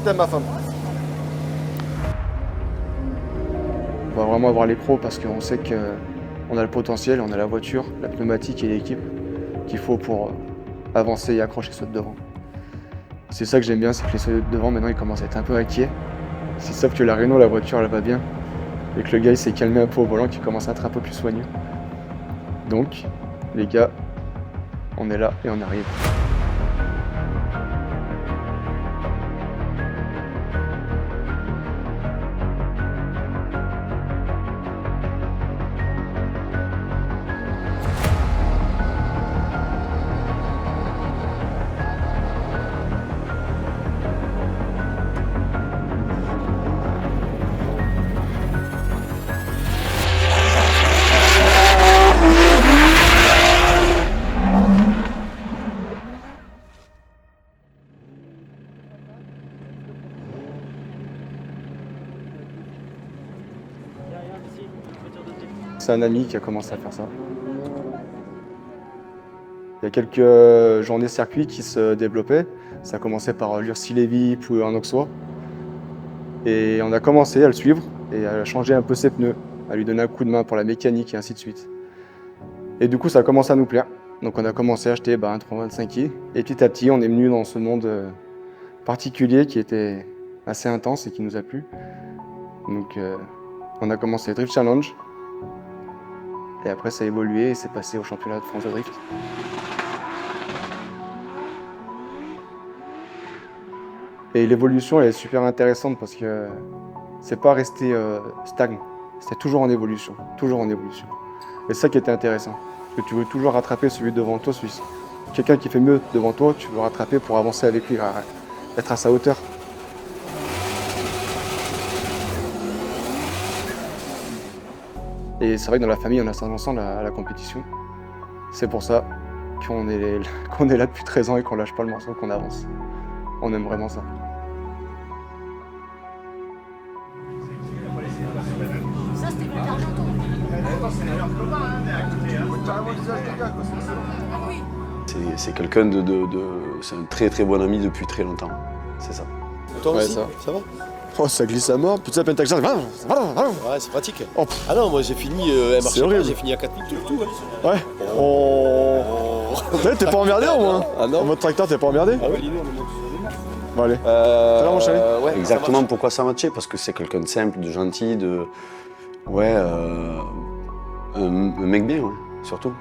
t'aimes ma femme. On va vraiment avoir les pros parce qu'on sait qu'on a le potentiel, on a la voiture, la pneumatique et l'équipe qu'il faut pour avancer et accrocher ceux de devant. C'est ça que j'aime bien, c'est que les ceux de devant maintenant ils commencent à être un peu inquiets. S'ils savent que la Renault, la voiture, elle va bien et que le gars il s'est calmé un peu au volant, qu'il commence à être un peu plus soigneux. Donc, les gars, on est là et on arrive. C'est un ami qui a commencé à faire ça. Il y a quelques journées circuit qui se développaient. Ça a commencé par l'Ursi-Lévy puis un Auxois. Et on a commencé à le suivre et à changer un peu ses pneus, à lui donner un coup de main pour la mécanique et ainsi de suite. Et du coup, ça a commencé à nous plaire. Donc on a commencé à acheter un 325i. Et petit à petit, on est venu dans ce monde particulier qui était assez intense et qui nous a plu. Donc on a commencé Drift Challenge. Et après, ça a évolué et c'est passé au championnat de France de drift. Et l'évolution, elle est super intéressante parce que c'est pas resté stagne. C'était toujours en évolution, toujours en évolution. Et c'est ça qui était intéressant. Parce que tu veux toujours rattraper celui devant toi. Quelqu'un qui fait mieux devant toi, tu veux rattraper pour avancer avec lui, être à sa hauteur. Et c'est vrai que dans la famille, on a ça ensemble à la compétition. C'est pour ça qu'on est là depuis 13 ans et qu'on lâche pas le morceau, qu'on avance. On aime vraiment ça. C'est quelqu'un c'est un très très bon ami depuis très longtemps. C'est ça. Toi aussi, ça va? Oh, ça glisse à mort. Putain, Pentax. Ouais, c'est pratique. Oh. Ah non, moi j'ai fini, elle marchait pas, j'ai fini à 4 minutes tout. Ouais. Oh. T'es pas emmerdé au moins? Ah non. En mode tracteur, t'es pas emmerdé? Ah oui. Bon, allez. Ça va, mon chéri? Ouais, Exactement pourquoi ça matchait, parce que c'est quelqu'un de simple, de gentil, un mec bien, ouais, surtout.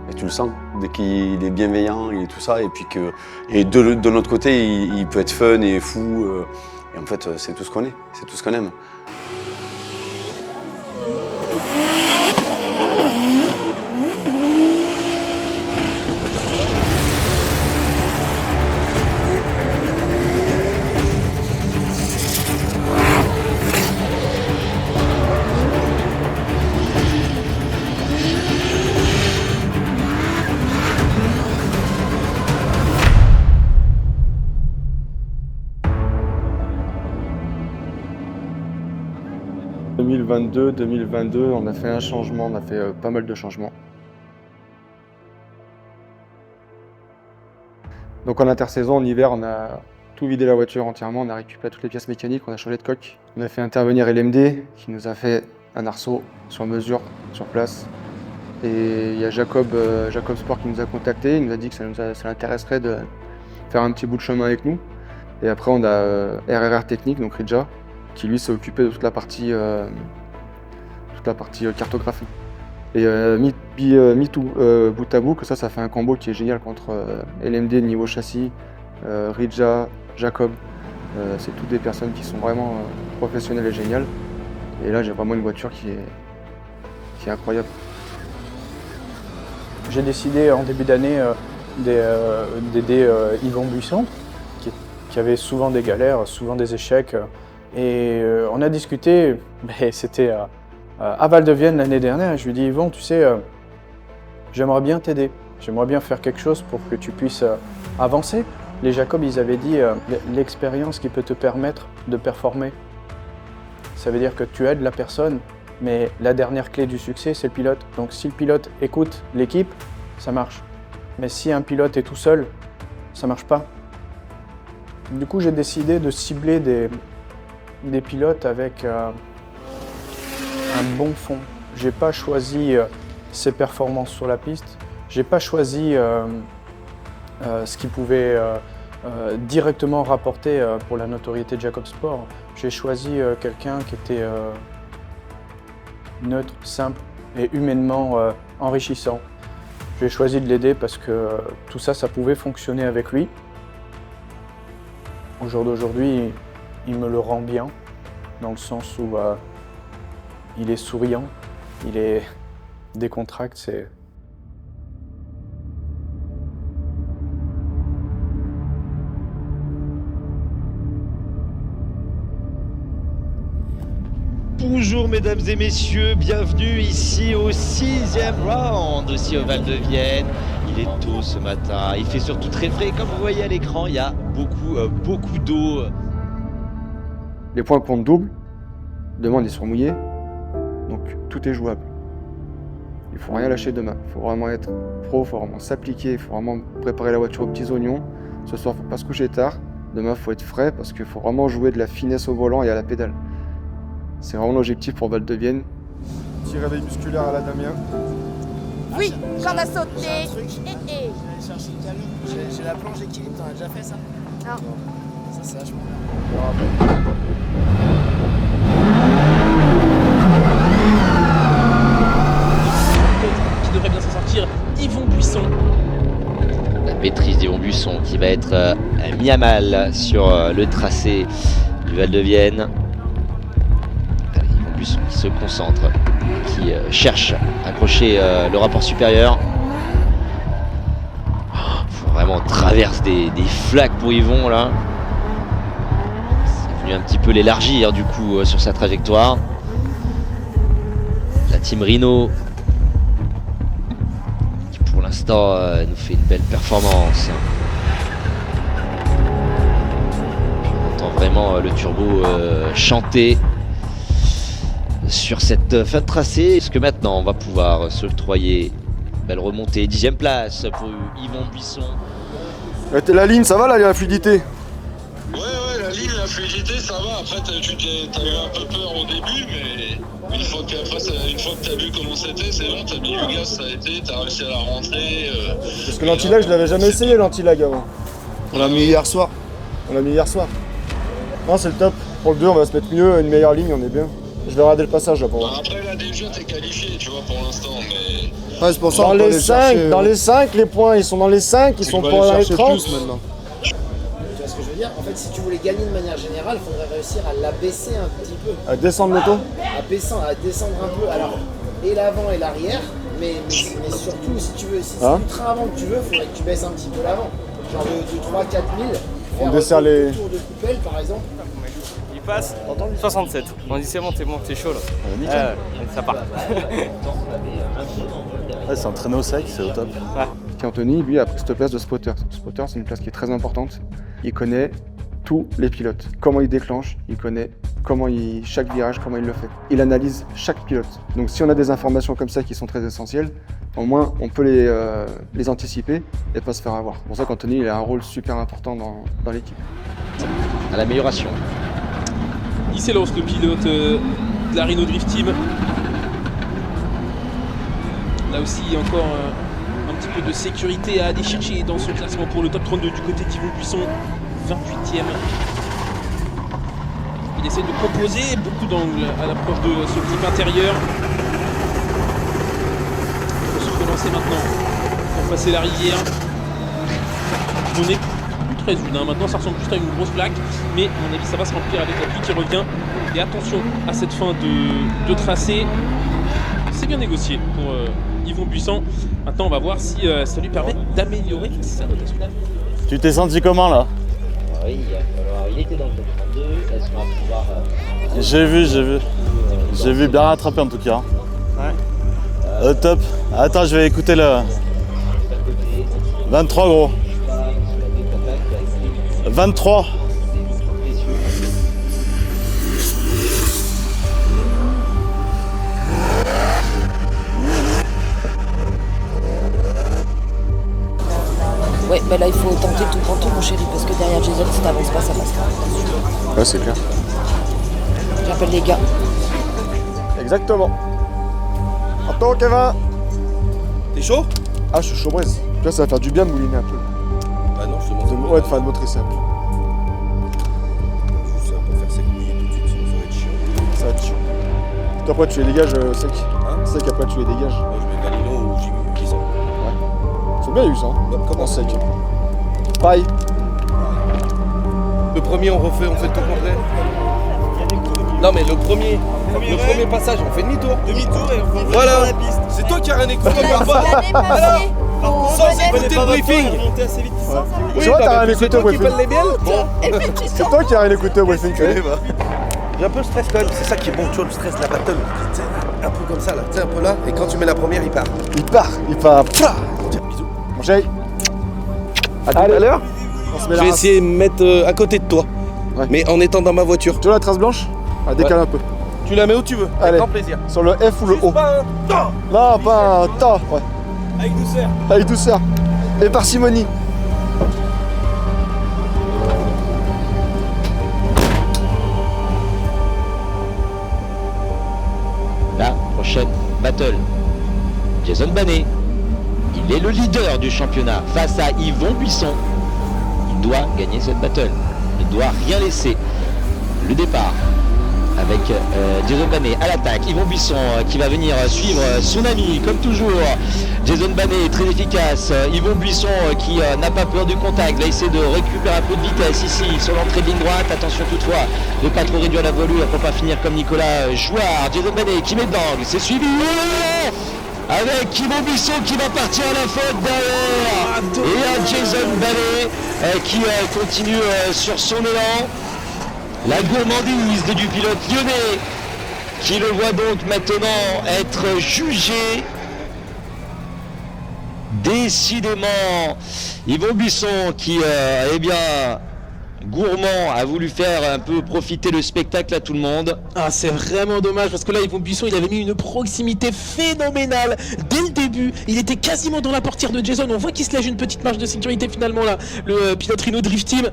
Et tu le sens, dès qu'il est bienveillant et tout ça, et puis de notre côté, il peut être fun et fou. Et en fait, c'est tout ce qu'on est, c'est tout ce qu'on aime. En 2022, on a fait un changement, on a fait pas mal de changements. Donc en intersaison, en hiver, on a tout vidé la voiture entièrement, on a récupéré toutes les pièces mécaniques, on a changé de coque. On a fait intervenir LMD qui nous a fait un arceau sur mesure, sur place. Et il y a Jacob Sport qui nous a contactés, il nous a dit que ça l'intéresserait de faire un petit bout de chemin avec nous. Et après on a RRR Technique, donc Ridja, qui lui s'est occupé de toute la partie cartographie. Et bout à bout, que ça fait un combo qui est génial contre LMD niveau châssis, Ridja, Jacob. C'est toutes des personnes qui sont vraiment professionnelles et géniales. Et là, j'ai vraiment une voiture qui est incroyable. J'ai décidé en début d'année d'aider Yvon Buisson, qui avait souvent des galères, souvent des échecs. Et on a discuté, c'était à Val-de-Vienne l'année dernière, je lui ai dit « Yvon, tu sais, j'aimerais bien t'aider, j'aimerais bien faire quelque chose pour que tu puisses avancer. » Les Jacob, ils avaient dit l'expérience qui peut te permettre de performer. Ça veut dire que tu aides la personne, mais la dernière clé du succès, c'est le pilote. Donc si le pilote écoute l'équipe, ça marche. Mais si un pilote est tout seul, ça marche pas. Du coup, j'ai décidé de cibler des pilotes avec un bon fond. J'ai pas choisi ses performances sur la piste. J'ai pas choisi ce qui pouvait directement rapporter pour la notoriété de Jacob Sport. J'ai choisi quelqu'un qui était neutre, simple et humainement enrichissant. J'ai choisi de l'aider parce que tout ça, ça pouvait fonctionner avec lui. Au jour d'aujourd'hui, il me le rend bien, dans le sens où il est souriant, il est décontracté. Bonjour mesdames et messieurs, bienvenue ici au 6e round, aussi au Val-de-Vienne. Il est tôt ce matin, il fait surtout très frais, comme vous voyez à l'écran, il y a beaucoup d'eau. Les points comptent double. Demain, on est sur mouillé. Donc, tout est jouable. Il ne faut rien lâcher demain. Il faut vraiment être pro, il faut vraiment s'appliquer, il faut vraiment préparer la voiture aux petits oignons. Ce soir, il ne faut pas se coucher tard. Demain, il faut être frais parce qu'il faut vraiment jouer de la finesse au volant et à la pédale. C'est vraiment l'objectif pour Val-de-Vienne. Petit réveil musculaire à la Damien. Oui, corde à sauter. J'ai la planche d'équilibre, t'en as déjà fait ça? Non. Ça, je qui devrait bien s'en sortir, Yvon Buisson. La maîtrise d'Yvon Buisson qui va être mis à mal sur le tracé du Val-de-Vienne. Yvon Buisson qui se concentre, qui cherche à accrocher le rapport supérieur. Vraiment traverse des flaques pour Yvon là. C'est venu un petit peu l'élargir du coup sur sa trajectoire. La team Rhino qui pour l'instant nous fait une belle performance. On entend vraiment le turbo chanter sur cette fin de tracé. Est-ce que maintenant on va pouvoir s'octroyer belle remontée, 10e place pour Yvon Buisson. La ligne, ça va là, la fluidité? Ouais, la ligne, la fluidité, ça va. Après, t'as eu un peu peur au début, mais une fois que t'as vu comment c'était, c'est bon, t'as mis du gaz, ça a été, t'as réussi à la rentrer. Parce que l'anti-lag, je l'avais jamais essayé, l'anti-lag avant. On l'a mis hier soir. Non, c'est le top. Pour le 2, on va se mettre mieux, une meilleure ligne, on est bien. Je vais regarder le passage là pour voir. Après, là, déjà, t'es qualifié, tu vois, pour l'instant, mais... Ouais, c'est pour ça Dans qu'on peut les aller 5, chercher, dans les 5, les points, ils sont dans les 5, ils sont pas dans les 30. plus maintenant. Tu vois ce que je veux dire? En fait, si tu voulais gagner de manière générale, il faudrait réussir à l'abaisser un petit peu. À descendre l'auto? À descendre un peu. Alors, et l'avant et l'arrière, mais surtout, si tu veux, si c'est du train avant que tu veux, il faudrait que tu baisses un petit peu l'avant. Genre de 3-4 000. On dessert les... tour de coupelle, par exemple. Il passe 67. On dit c'est bon, t'es chaud là. Ça part. C'est entraîné au sec, c'est au top. Anthony, lui, a pris cette place de spotter. Spotter, c'est une place qui est très importante. Il connaît tous les pilotes. Comment il déclenche, il connaît chaque virage, comment il le fait. Il analyse chaque pilote. Donc si on a des informations comme ça qui sont très essentielles, au moins on peut les anticiper et pas se faire avoir. C'est pour ça qu'Anthony il a un rôle super important dans l'équipe. À l'amélioration. Il s'élance le pilote de la Rhino Drift Team. Là aussi, il y a encore un petit peu de sécurité à aller chercher dans son classement pour le top 32 du côté d'Yvon Buisson, 28e. Il essaie de proposer beaucoup d'angles à l'approche de ce clip intérieur. Il faut se relancer maintenant pour passer la rivière. On est plus très une, maintenant ça ressemble plus à une grosse plaque, mais à mon avis ça va se remplir avec la pluie qui revient. Et attention à cette fin de tracé. C'est bien négocié pour Yvon Buisson. Maintenant on va voir si ça lui permet d'améliorer sa notation. Tu t'es senti comment là? Oui, il était dans le top 32. Est-ce qu'on va pouvoir... J'ai vu bien rattrapé en tout cas. Ouais. Top. Attends, je vais écouter le... 23 gros. 23. Ouais, Ouais, bah là il faut tenter tout pour tout mon chéri, parce que derrière Jason, si t'avances pas, ça passera. Ouais, c'est clair. J'appelle les gars. Exactement. Attends, Kevin. T'es chaud? Ah, je suis chaud braise. Tu vois, ça va faire du bien de mouliner un peu. Bah non, je te montre. Ouais, de faire de motricer un peu. Juste ça, pas faire sec mouillé tout de suite, sinon ça va être chiant. Ça va être chiant. Puis après, tu les dégages sec. Sec, après, tu les dégages. Moi, je mets Galino ou J800. Ouais. Faut bien les ça. Bah, comment sec. Pareil. Le premier, on fait le tour complet. Non, mais le premier passage, on fait demi-tour. Demi-tour et on fait la piste. C'est toi qui as rien écouté, Voilà. Sans écouter le briefing. Oui, c'est vrai, t'as rien écouté au briefing. C'est toi qui as rien écouté au briefing. J'ai un peu le stress quand même, c'est ça qui est bon, tu vois, le stress, la battle. Tu sais, un peu comme ça, là, tu sais, un peu là, et quand tu mets la première, il part. Il part. Bisous. Mon chéri. À tout à l'heure. On se met Je la vais race. essayer de me mettre à côté de toi, mais en étant dans ma voiture. Tu vois la trace blanche? Ah, décale un peu. Tu la mets où tu veux, avec Allez. grand plaisir. Sur le F ou le O. Pas un temps. Non, pas un tas. Ouais. Avec douceur. Avec douceur. Et parcimonie. La prochaine battle. Jason Banet. Il est le leader du championnat face à Yvon Buisson. Il doit gagner cette battle. Il ne doit rien laisser. Le départ avec Jason Banet à l'attaque. Yvon Buisson qui va venir suivre son ami comme toujours. Jason Banet très efficace. Yvon Buisson qui n'a pas peur du contact. Va essayer de récupérer un peu de vitesse ici sur l'entrée de ligne droite. Attention toutefois de ne pas trop réduire la voilure pour pas finir comme Nicolas Jouard. Jason Banet qui met d'angle. C'est suivi avec Yvon Buisson qui va partir à la faute derrière. Et un Jason Banet qui continue sur son élan. La gourmandise du pilote lyonnais qui le voit donc maintenant être jugé. Décidément, Yvon Buisson qui, gourmand, a voulu faire un peu profiter le spectacle à tout le monde. Ah, c'est vraiment dommage parce que là, Yvon Buisson, il avait mis une proximité phénoménale dès le début. Il était quasiment dans la portière de Jason. On voit qu'il se lève une petite marge de sécurité finalement là, le pilote Renault Drift Team.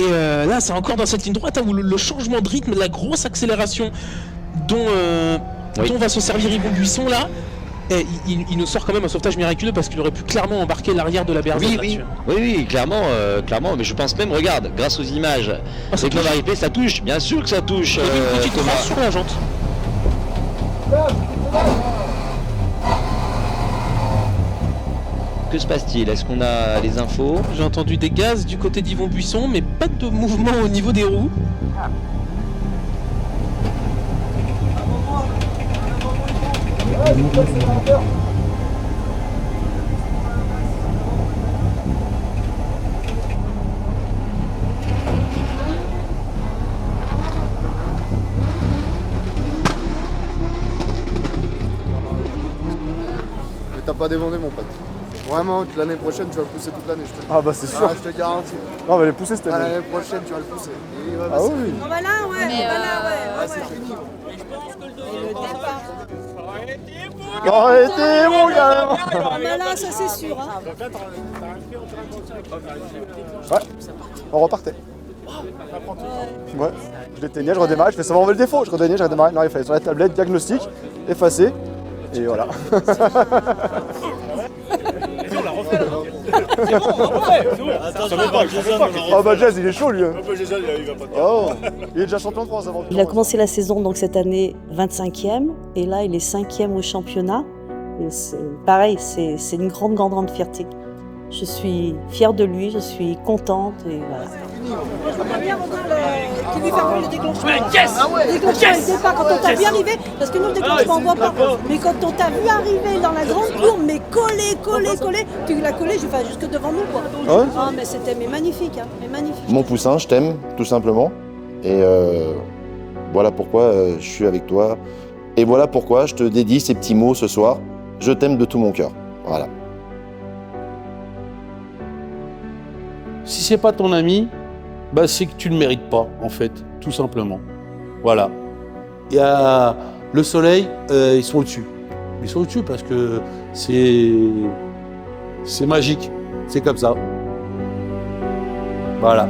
Et là, c'est encore dans cette ligne droite où le changement de rythme, la grosse accélération dont va se servir Yvon Buisson là. Et il nous sort quand même un sauvetage miraculeux parce qu'il aurait pu clairement embarquer l'arrière de la Berzone. Oui, clairement, mais je pense même, regarde, grâce aux images, c'est que l'arrivée, ça touche, bien sûr que ça touche. Il y a une petite trace sur la jante. Que se passe-t-il? Est-ce qu'on a les infos? J'ai entendu des gaz du côté d'Yvon Buisson, mais pas de mouvement au niveau des roues. Mais t'as pas dévendé mon pote. Vraiment, l'année prochaine, tu vas le pousser toute l'année, je te le dis. Ah bah c'est sûr. Ah, je te garantis. Non, on va les pousser cette année. L'année prochaine, tu vas le pousser. Ah oui. On va là, ouais. C'est fini. Arrêtez, mon gars. Mais là, ça c'est sûr. Hein. Ouais, on repartait. Ouais, je l'éteignais, je redémarrais, je fais ça va enlever le défaut, je redémarrais, je redémarrais. Non, il fallait sur la tablette, diagnostic, effacer, et voilà. Ah bah Jazz, il est chaud lui. Oh, il est déjà champion de France avant. Il a commencé la saison donc cette année 25e et là il est 5e au championnat. Et pareil, c'est une grande fierté. Je suis fière de lui, je suis contente et voilà. J'aimerais bien revoir qui lui fait le déclenchement. Le déclenchement au départ, quand on t'a vu arriver, parce que nous le déclenchement on voit pas, mais quand on t'a vu arriver dans la grande courbe, mais collé, tu l'as collé jusque devant nous quoi. Ouais. Ah mais c'était magnifique, hein, mais magnifique. Mon poussin, je t'aime, tout simplement. Et voilà pourquoi je suis avec toi. Et voilà pourquoi je te dédie ces petits mots ce soir. Je t'aime de tout mon cœur. Voilà. Si c'est pas ton ami, bah c'est que tu le mérites pas, en fait, tout simplement. Voilà. Il y a le soleil, ils sont au-dessus. Ils sont au-dessus parce que c'est magique. C'est comme ça. Voilà.